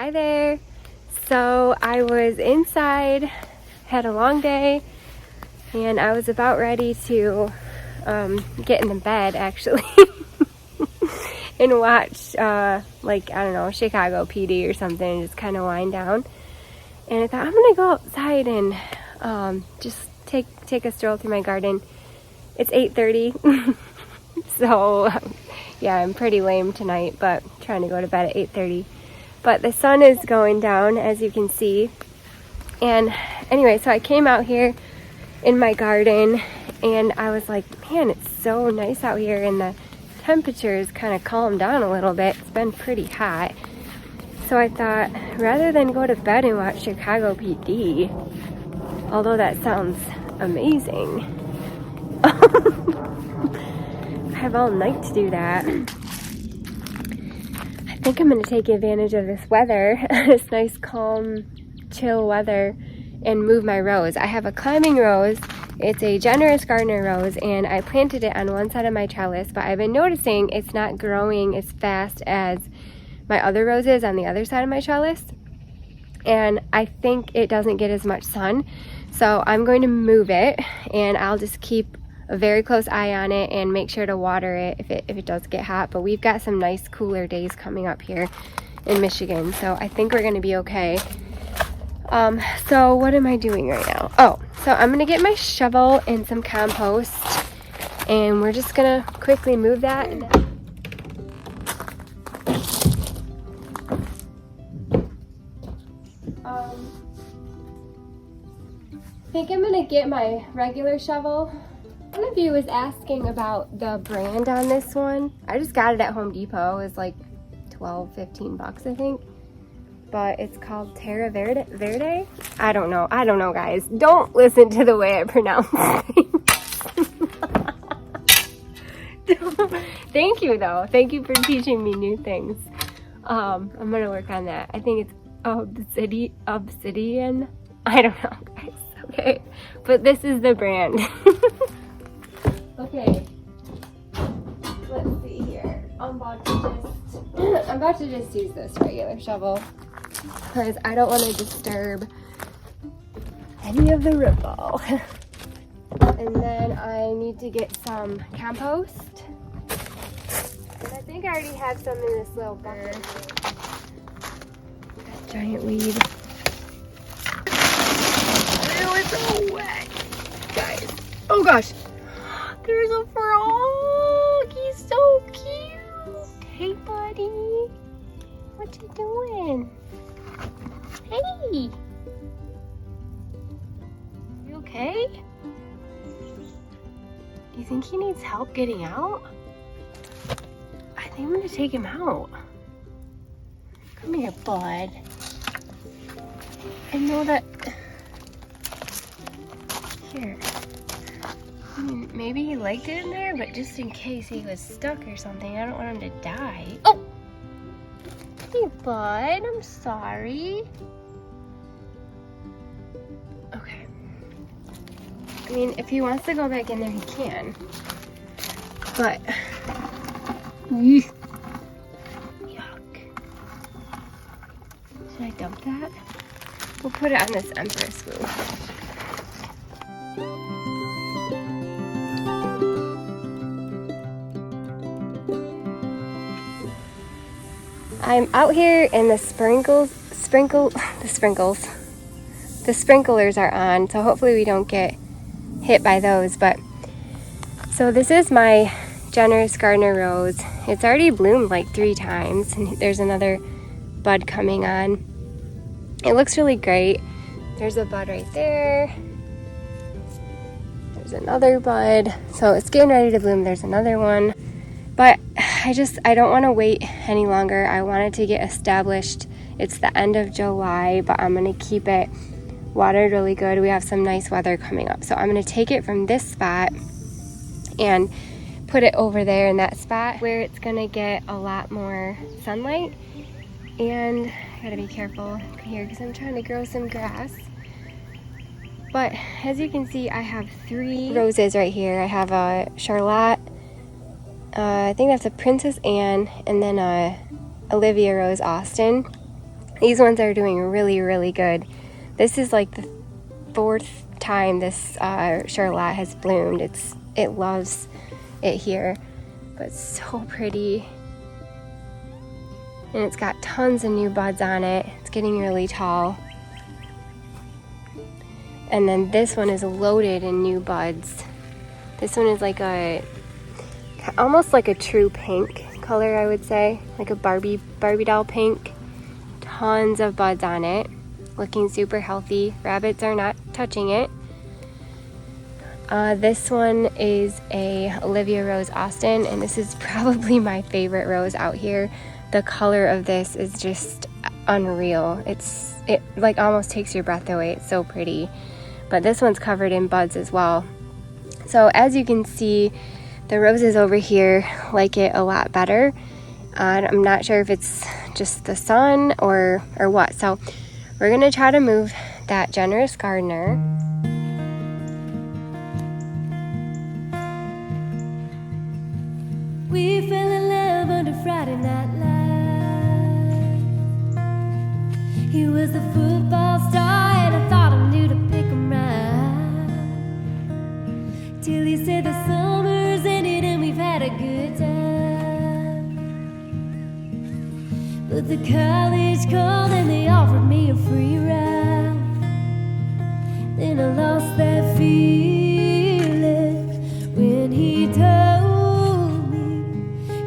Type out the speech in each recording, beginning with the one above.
Hi there. So I was inside, had a long day, and I was about ready to get in the bed actually and watch like, I don't know, Chicago PD or something and just kind of wind down. And I thought I'm gonna go outside and just take a stroll through my garden. It's 8:30 so yeah, I'm pretty lame tonight, but trying to go to bed at 8:30. But the sun is going down, as you can see. And anyway, so I came out here in my garden and I was like, man, it's so nice out here, and the temperature's kind of calmed down a little bit. It's been pretty hot. So I thought, rather than go to bed and watch Chicago PD, although that sounds amazing, I have all night to do that. I think I'm going to take advantage of this weather, this nice, calm, chill weather, and move my rose. I have a climbing rose. It's a generous gardener rose, and I planted it on one side of my trellis, but I've been noticing it's not growing as fast as my other roses on the other side of my trellis, and I think it doesn't get as much sun. So I'm going to move it, and I'll just keep a very close eye on it and make sure to water it if it does get hot. But we've got some nice cooler days coming up here in Michigan, so I think we're gonna be okay. So what am I doing right now? Oh, so I'm gonna get my shovel and some compost, and we're just gonna quickly move that. I think I'm gonna get my regular shovel. One of you was asking about the brand on this one. I just got it at Home Depot. It was like 12-15 bucks, I think. But it's called Terra Verde. I don't know, guys. Don't listen to the way I pronounce things. Thank you, though. Thank you for teaching me new things. I'm gonna work on that. I think it's Obsidian. I don't know, guys. Okay, but this is the brand. Okay, let's see here. I'm about to just use this regular shovel because I don't want to disturb any of the root ball. And then I need to get some compost, and I think I already have some in this little bucket. That giant weed. Oh, it's so wet, guys. Oh gosh. There's a frog. He's so cute. Hey, buddy. What you doing? Hey. You okay? Do you think he needs help getting out? I think I'm gonna take him out. Come here, bud. I know that. Here. Maybe he liked it in there, but just in case he was stuck or something, I don't want him to die. Oh! Hey, bud, I'm sorry. Okay. I mean, if he wants to go back in there, he can. But... Yuck. Should I dump that? We'll put it on this Empress glue. I'm out here and the sprinklers are on, so hopefully we don't get hit by those. But so this is my generous gardener rose. It's already bloomed like 3 times, and there's another bud coming on. It looks really great. There's a bud right there. There's another bud. So it's getting ready to bloom. There's another one. But I don't want to wait any longer. I wanted to get established. It's the end of July, but I'm going to keep it watered really good. We have some nice weather coming up. So I'm going to take it from this spot and put it over there in that spot where it's going to get a lot more sunlight. And I got to be careful here because I'm trying to grow some grass. But as you can see, I have 3 roses right here. I have a Charlotte, I think that's a Princess Anne, and then a Olivia Rose Austin. These ones are doing really, really good. This is like the 4th time this Charlotte has bloomed. It loves it here, but it's so pretty. And it's got tons of new buds on it. It's getting really tall. And then this one is loaded in new buds. This one is like almost like a true pink color, I would say, like a Barbie doll pink. Tons of buds on it, looking super healthy. Rabbits are not touching it. This one is a Olivia Rose Austin, and this is probably my favorite rose out here. The color of this is just unreal. It like almost takes your breath away. It's so pretty. But this one's covered in buds as well. So as you can see, the roses over here like it a lot better. I'm not sure if it's just the sun or what. So we're gonna try to move that generous gardener. We fell in love under Friday Night Live. He was a football star and I thought I knew to pick him right. Till he said the summer's ended and we've had a good time. But the college called and they offered me a free ride. Then I lost that feeling when he told me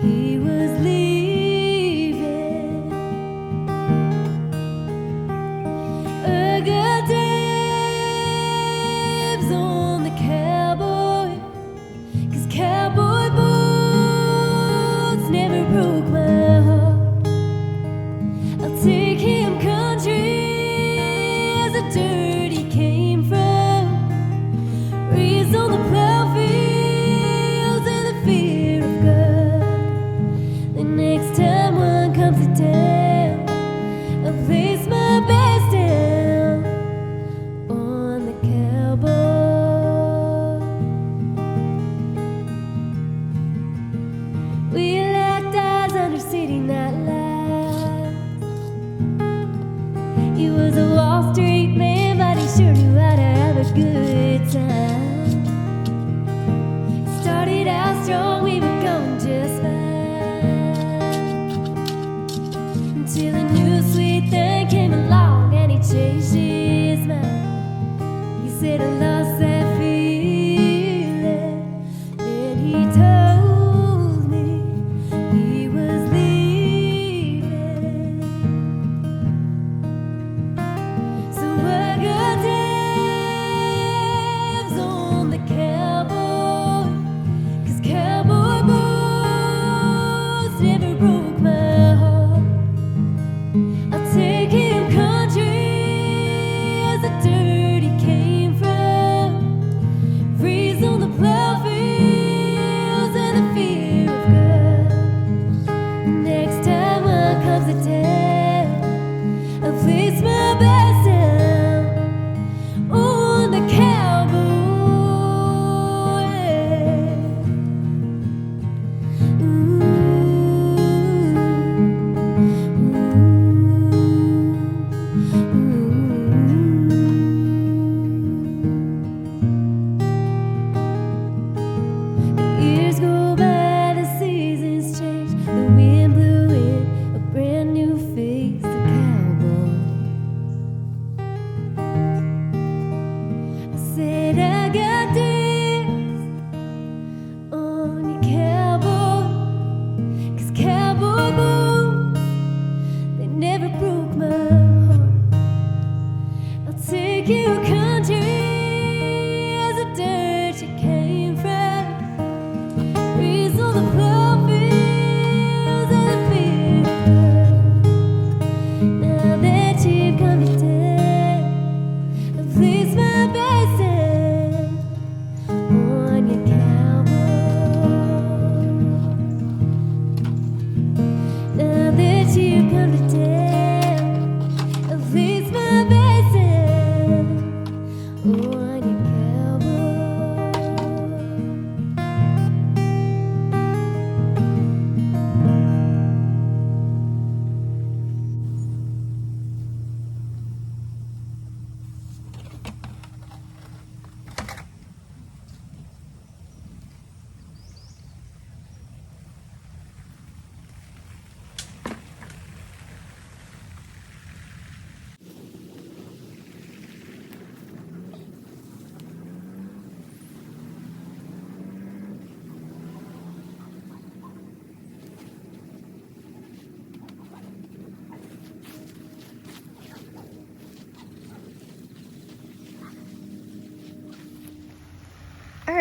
he was leaving. I got dibs on the cowboy, 'cause cowboy boots never broke my heart. I'll take him country as the dirt he came from, raised on the plow fields and the fear of God. The next time one comes to town, I'll place my best down on the cowboy. We locked eyes under City Night Lights. He was a Wall Street man, but he sure knew how to have a good time. Started out strong, we were going just fine, until a new sweet thing came along and he changed his mind. He said I lost that feeling. Then he told me he was leaving. So I got dibs on the cowboy, 'cause cowboy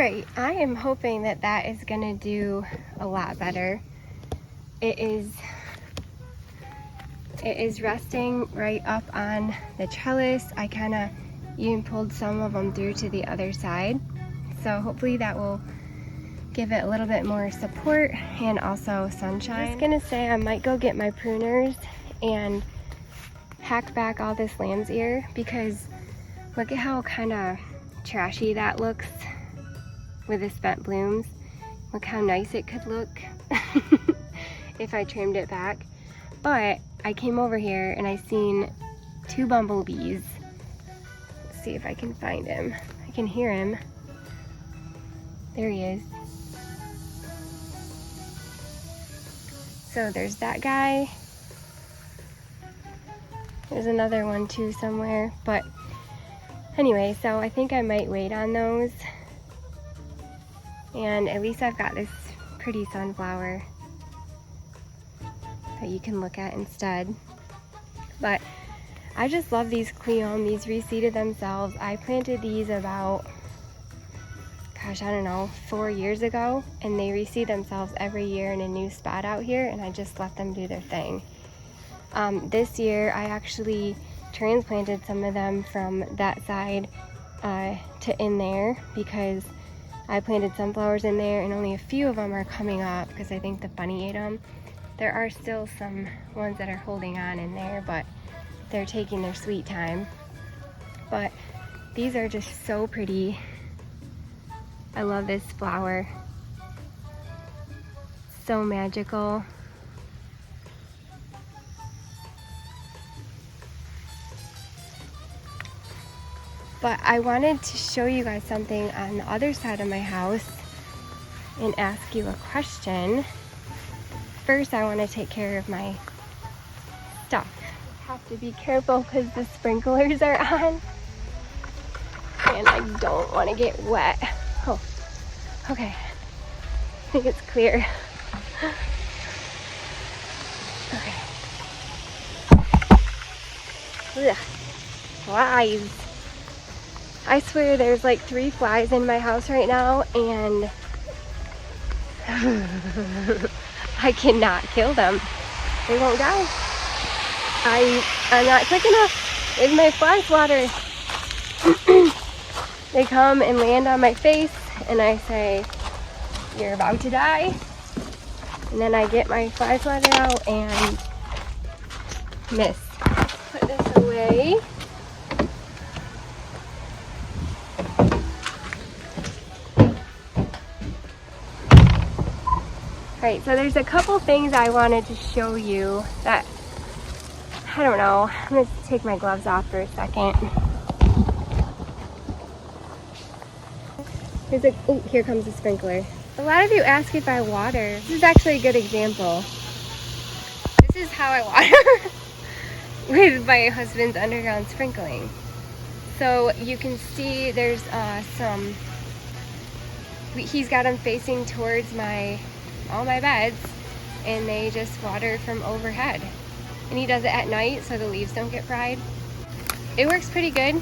Alright, I am hoping that that is gonna do a lot better. It is resting right up on the trellis. I kind of even pulled some of them through to the other side. So hopefully that will give it a little bit more support and also sunshine. I'm just gonna say I might go get my pruners and hack back all this lamb's ear, because look at how kind of trashy that looks with the spent blooms. Look how nice it could look if I trimmed it back. But I came over here and I seen 2 bumblebees. Let's see if I can find him. I can hear him. There he is. So there's that guy. There's another one too somewhere. But anyway, so I think I might wait on those. And at least I've got this pretty sunflower that you can look at instead. But I just love these cleome. These reseeded themselves. I planted these about, gosh, I don't know, 4 years ago, and they reseed themselves every year in a new spot out here, and I just let them do their thing. This year I actually transplanted some of them from that side to in there, because I planted sunflowers in there and only a few of them are coming up because I think the bunny ate them. There are still some ones that are holding on in there, but they're taking their sweet time. But these are just so pretty. I love this flower. So magical. But I wanted to show you guys something on the other side of my house and ask you a question. First, I want to take care of my stuff. I have to be careful because the sprinklers are on and I don't want to get wet. Oh, okay. I think it's clear. Okay. Ugh. Flies. I swear there's like 3 flies in my house right now, and I cannot kill them. They won't die. I'm not quick enough with my fly swatter. They come and land on my face and I say, "You're about to die." And then I get my fly swatter out and miss. Put this away. Alright, so there's a couple things I wanted to show you that, I don't know, I'm going to take my gloves off for a second. Oh, here comes the sprinkler. A lot of you ask if I water. This is actually a good example. This is how I water with my husband's underground sprinkling. So you can see there's he's got them facing towards all my beds, and they just water from overhead. And he does it at night so the leaves don't get fried. It works pretty good.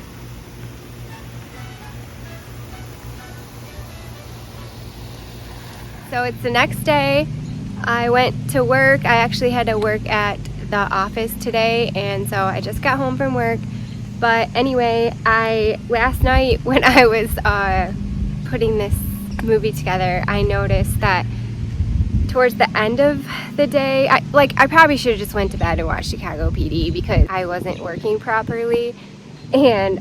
So it's the next day. I went to work. I actually had to work at the office today, and so I just got home from work. But anyway, last night when I was putting this movie together, I noticed that towards the end of the day, I probably should have just went to bed and watched Chicago PD because I wasn't working properly. And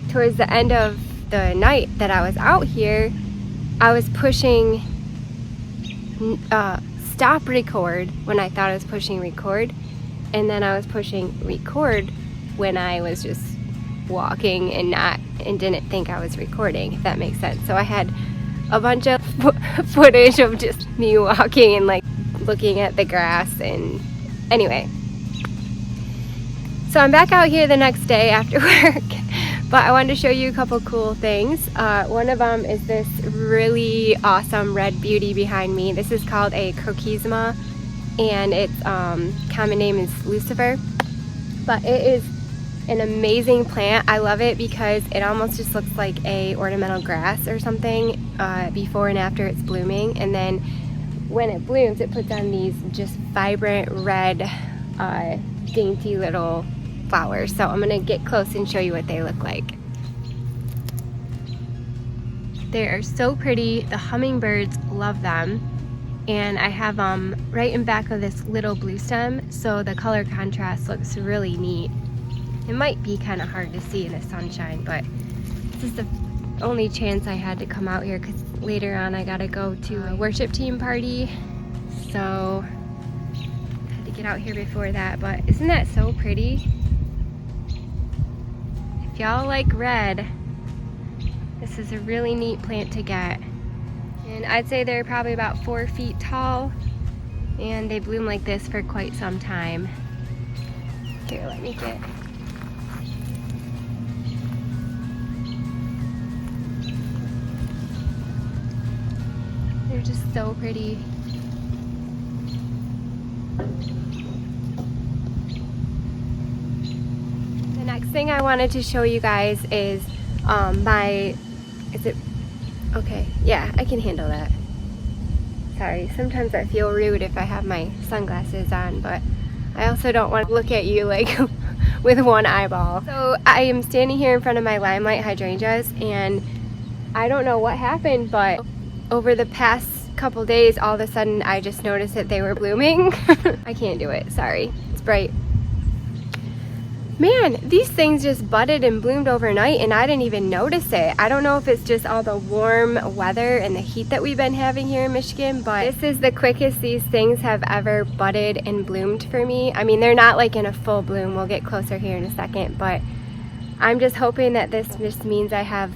towards the end of the night that I was out here, I was pushing stop record when I thought I was pushing record, and then I was pushing record when I was just walking and didn't think I was recording, if that makes sense. So I had a bunch of footage of just me walking and like looking at the grass. And anyway, so I'm back out here the next day after work, but I wanted to show you a couple cool things. One of them is this really awesome red beauty behind me. This is called a croquisma, and its common name is Lucifer, but it is an amazing plant. I love it because it almost just looks like a ornamental grass or something before and after it's blooming. And then when it blooms, it puts on these just vibrant red, dainty little flowers. So I'm gonna get close and show you what they look like. They are so pretty. The hummingbirds love them. And I have them right in back of this little blue stem, so the color contrast looks really neat. It might be kind of hard to see in the sunshine, but this is the only chance I had to come out here because later on I gotta go to a worship team party, so I had to get out here before that. But isn't that so pretty? If y'all like red, this is a really neat plant to get. And I'd say they're probably about 4 feet tall, and they bloom like this for quite some time. Here, let me get. They're just so pretty. The next thing I wanted to show you guys is okay, yeah, I can handle that. Sorry, sometimes I feel rude if I have my sunglasses on, but I also don't want to look at you like with one eyeball. So I am standing here in front of my Limelight hydrangeas, and I don't know what happened, but over the past couple days, all of a sudden I just noticed that they were blooming. I can't do it, sorry, it's bright. Man, these things just budded and bloomed overnight and I didn't even notice it. I don't know if it's just all the warm weather and the heat that we've been having here in Michigan, but this is the quickest these things have ever budded and bloomed for me. I mean, they're not like in a full bloom. We'll get closer here in a second, but I'm just hoping that this just means I have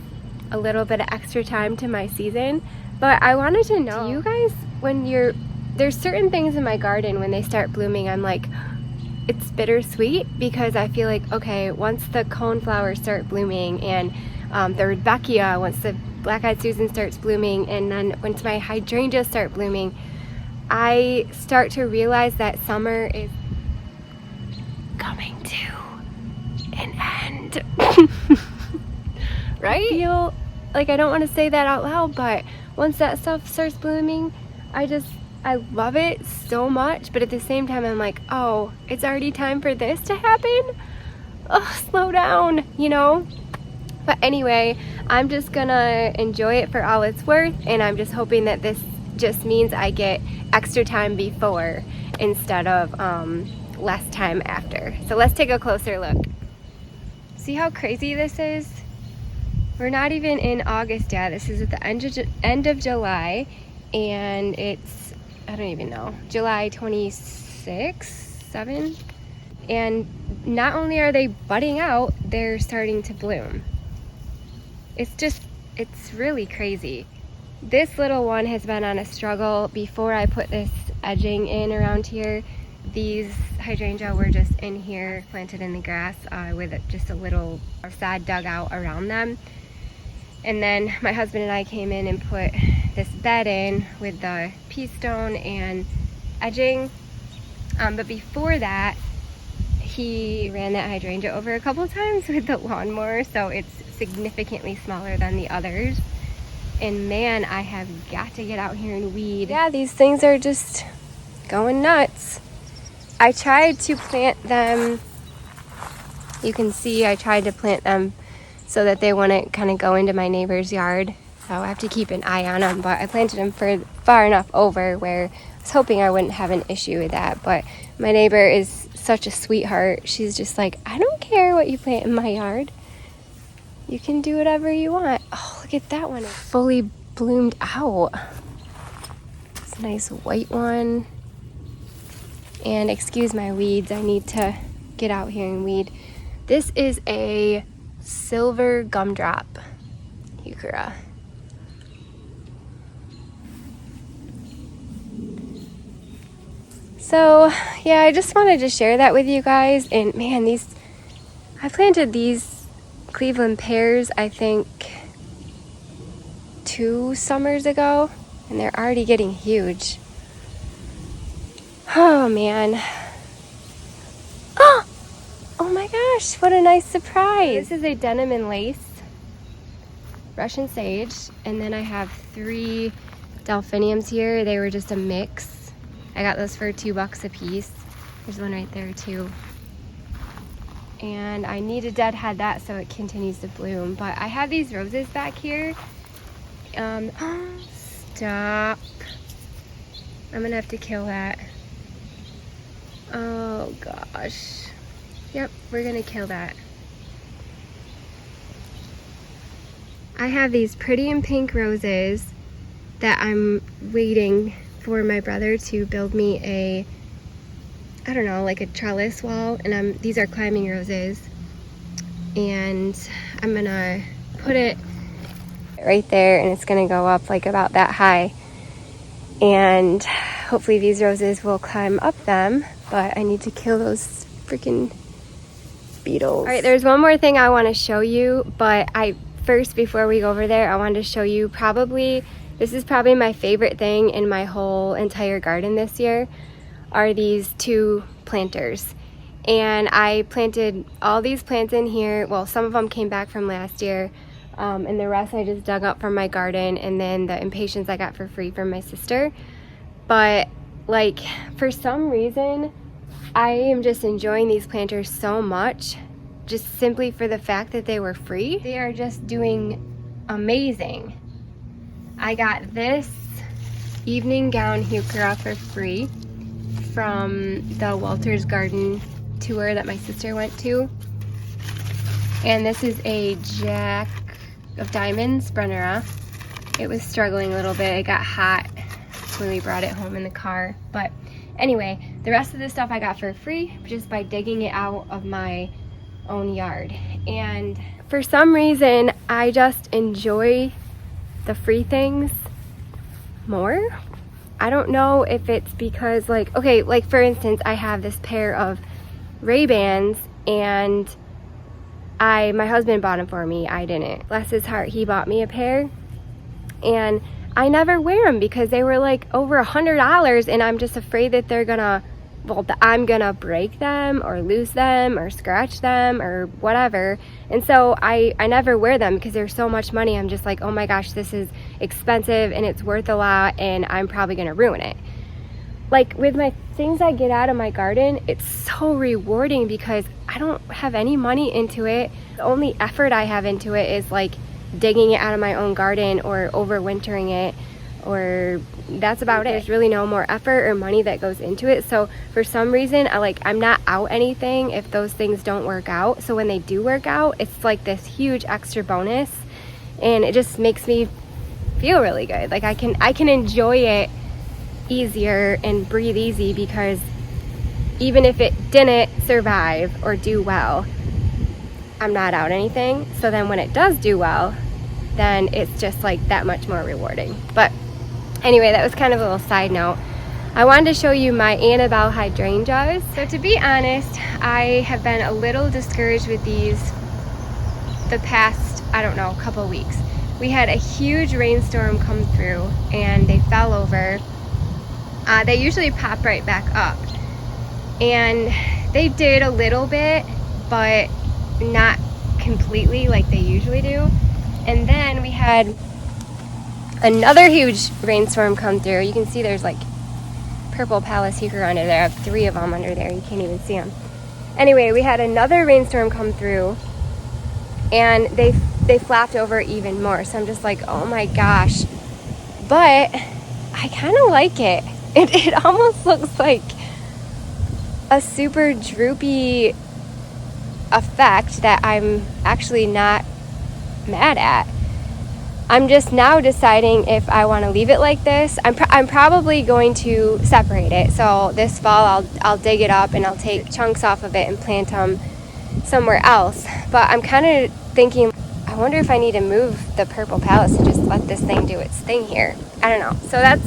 a little bit of extra time to my season. But I wanted to know, do you guys, there's certain things in my garden when they start blooming, I'm like, it's bittersweet, because I feel like, okay, once the coneflowers start blooming and the Rudbeckia, once the black-eyed Susan starts blooming, and then once my hydrangeas start blooming, I start to realize that summer is coming to an end. Right? I feel like I don't want to say that out loud, but once that stuff starts blooming, I love it so much, but at the same time I'm like, oh, it's already time for this to happen? Oh, slow down, you know? But anyway, I'm just gonna enjoy it for all it's worth, and I'm just hoping that this just means I get extra time before instead of less time after. So let's take a closer look. See how crazy this is? We're not even in August yet. This is at the end of July, and it's, I don't even know, July 26, 7? And not only are they budding out, they're starting to bloom. It's really crazy. This little one has been on a struggle. Before I put this edging in around here, these hydrangea were just in here, planted in the grass with just a little sod dug out around them. And then my husband and I came in and put this bed in with the pea stone and edging. But before that, he ran that hydrangea over a couple times with the lawnmower, so it's significantly smaller than the others. And man, I have got to get out here and weed. Yeah, these things are just going nuts. I tried to plant them, you can see I tried to plant them so that they wouldn't kind of go into my neighbor's yard. So I have to keep an eye on them, but I planted them far enough over where I was hoping I wouldn't have an issue with that. But my neighbor is such a sweetheart. She's just like, I don't care what you plant in my yard. You can do whatever you want. Oh, look at that one. It's fully bloomed out. It's a nice white one. And excuse my weeds, I need to get out here and weed. This is a silver gumdrop heuchera. So yeah, I just wanted to share that with you guys. And man, I planted these Cleveland pears, I think 2 summers ago, and they're already getting huge. Oh man. Oh my my gosh, what a nice surprise. This is a denim and lace Russian sage, and then I have 3 delphiniums here. They were just a mix. I got those for $2 a piece. There's one right there too. And I need to deadhead that so it continues to bloom. But I have these roses back here. Stop. I'm gonna have to kill that. Oh gosh. Yep, we're gonna kill that. I have these pretty and pink roses that I'm waiting for my brother to build me a, I don't know, like a trellis wall. And these are climbing roses. And I'm gonna put it right there, and it's gonna go up like about that high. And hopefully these roses will climb up them, but I need to kill those freaking beetles. All right, there's one more thing I want to show you, but first, before we go over there, I wanted to show you this is probably my favorite thing in my whole entire garden this year, are these 2 planters. And I planted all these plants in here. Well, some of them came back from last year, and the rest I just dug up from my garden, and then the impatiens I got for free from my sister. But like, for some reason, I am just enjoying these planters so much, just simply for the fact that they were free. They are just doing amazing. I got this evening gown heuchera for free from the Walter's Garden tour that my sister went to. And this is a Jack of Diamonds Brennera. It was struggling a little bit. It got hot when we brought it home in the car. But anyway, the rest of this stuff I got for free just by digging it out of my own yard. And for some reason, I just enjoy the free things more. I don't know if it's because, like, okay, like for instance, I have this pair of Ray-Bans, and my husband bought them for me. I didn't. Bless his heart, he bought me a pair, and I never wear them because they were like over $100, and I'm just afraid that I'm gonna break them or lose them or scratch them or whatever. And so I never wear them because they're so much money. I'm just like, oh my gosh, this is expensive and it's worth a lot, and I'm probably gonna ruin it. Like with my things I get out of my garden, it's so rewarding because I don't have any money into it. The only effort I have into it is like digging it out of my own garden or overwintering it, or that's about it. There's really no more effort or money that goes into it. So for some reason, I'm not out anything if those things don't work out. So when they do work out, it's like this huge extra bonus, and it just makes me feel really good. Like I can enjoy it easier and breathe easy, because even if it didn't survive or do well, I'm not out anything. So then when it does do well, then it's just like that much more rewarding. But anyway, that was kind of a little side note. I wanted to show you my Annabelle hydrangeas. So to be honest, I have been a little discouraged with these the past, I don't know, couple weeks. We had a huge rainstorm come through and they fell over. They usually pop right back up. And they did a little bit, but not completely like they usually do. And then we had another huge rainstorm come through. You can see there's like purple Pallas heuchera under there. I have 3 of them under there. You can't even see them. Anyway, we had another rainstorm come through, and they flapped over even more. So I'm just like, oh my gosh. But I kind of like it. It almost looks like a super droopy effect that I'm actually not mad at. I'm just now deciding if I want to leave it like this. I'm probably going to separate it. So this fall I'll dig it up and I'll take chunks off of it and plant them somewhere else. But I'm kind of thinking, I wonder if I need to move the purple Pallas and just let this thing do its thing here. I don't know. So that's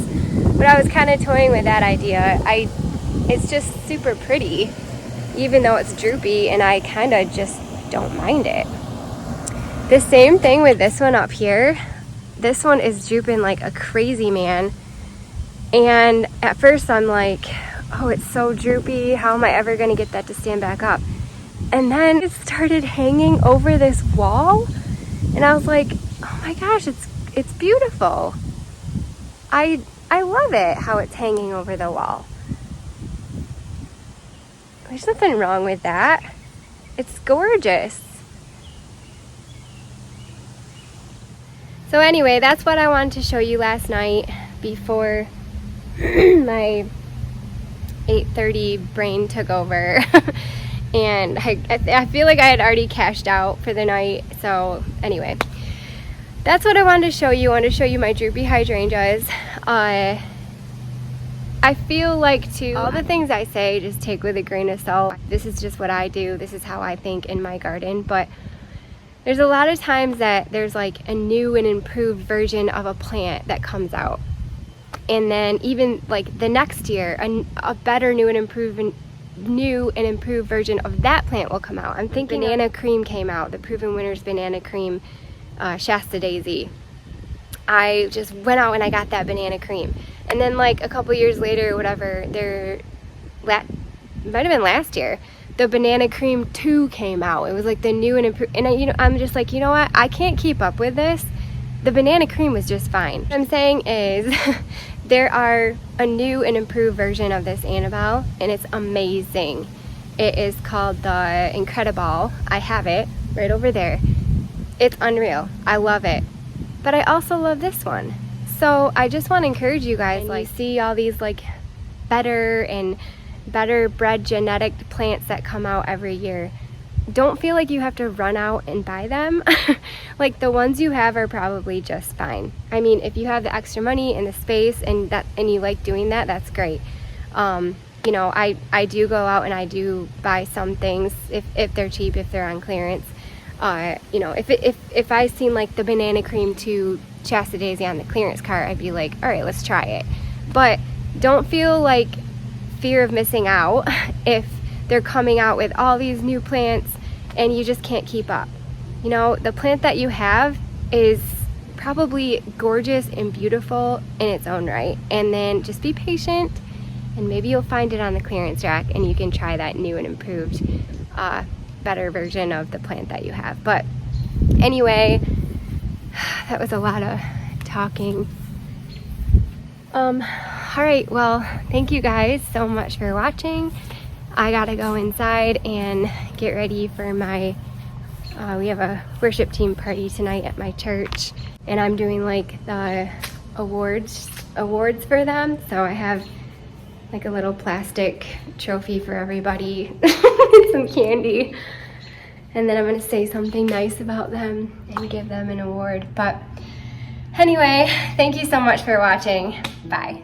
what I was kind of toying with, that idea. It's just super pretty, even though it's droopy, and I kind of just don't mind it. The same thing with this one up here. This one is drooping like a crazy man. And at first I'm like, oh, it's so droopy. How am I ever going to get that to stand back up? and then it started hanging over this wall, and I was like, oh my gosh, it's beautiful. I love it how it's hanging over the wall. There's nothing wrong with that. It's gorgeous. So anyway, that's what I wanted to show you last night before my 8:30 brain took over. And I feel like I had already cashed out for the night. So anyway, that's what I wanted to show you. I wanted to show you my droopy hydrangeas. I feel like all the things I say, just take with a grain of salt. This is just what I do. This is how I think in my garden. But there's a lot of times that there's like a new and improved version of a plant that comes out. And then even like the next year, a better new and improved version of that plant will come out. I'm thinking banana cream came out, the Proven Winners banana cream, Shasta Daisy. I just went out and I got that banana cream. And then like a couple years later, whatever, might have been last year, the banana cream 2 came out. It was like the new and improved, and I'm just like, you know what? I can't keep up with this. The banana cream was just fine. What I'm saying is there are a new and improved version of this Annabelle, and it's amazing. It is called the Incredible. I have it right over there. It's unreal. I love it. But I also love this one. So I just want to encourage you guys, like, see all these like better bred genetic plants that come out every year. Don't feel like you have to run out and buy them. Like the ones you have are probably just fine. I mean, if you have the extra money and the space and you like doing that, that's great. You know, I do go out and I do buy some things if they're cheap, if they're on clearance. You know, if I seen like the banana cream 2 Shasta Daisy on the clearance cart, I'd be like, all right, let's try it. But don't feel like fear of missing out if they're coming out with all these new plants and you just can't keep up. You know, the plant that you have is probably gorgeous and beautiful in its own right. And then just be patient and maybe you'll find it on the clearance rack and you can try that new and improved, better version of the plant that you have. But anyway, that was a lot of talking. All right, well, thank you guys so much for watching. I gotta go inside and get ready for my, we have a worship team party tonight at my church, and I'm doing like the awards for them. So I have like a little plastic trophy for everybody and some candy. And then I'm gonna say something nice about them and give them an award. But anyway, thank you so much for watching. Bye.